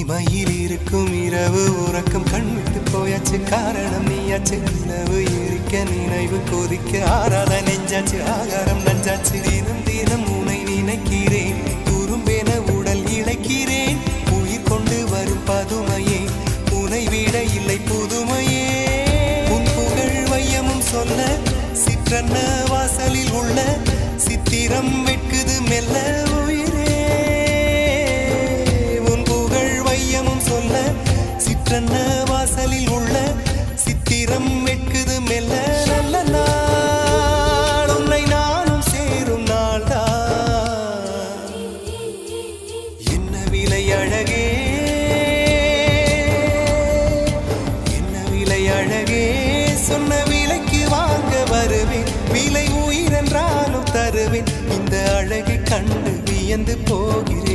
தனிமையில் இருக்கும் இரவு உறக்கம் கண்விட்டு போயாச்சு காரணம் நீயாச்சு நிலவு எரிக்க நினைவு கொதிக்க ஆறாத நெஞ்சாச்சு ஆகாரம் நஞ்சாச்சு தினம் தினம் உனை நினைக்கிறேன் குறும்பென உடல் இழைக்கிறேன் உயிர் கொண்டு வரும் பதுமையே உனை விட இல்லை புதுமையே உன் புகழ் வையமும் சொல்ல சிற்றன்ன வாசலில் உள்ள சித்திரம் வெட்குது மெல்ல வாசலில் உள்ள சித்திரம் வெட்குது மெல்ல நல்ல நாள் உன்னை நானும் சேரும் நாள்தான் என்ன விலை அழகே என்ன விலை அழகே சொன்ன விலைக்கு வாங்க வருவேன் விலை உயிரென்றாலும் தருவேன் இந்த அழகை கண்டு வியந்து போகிறேன்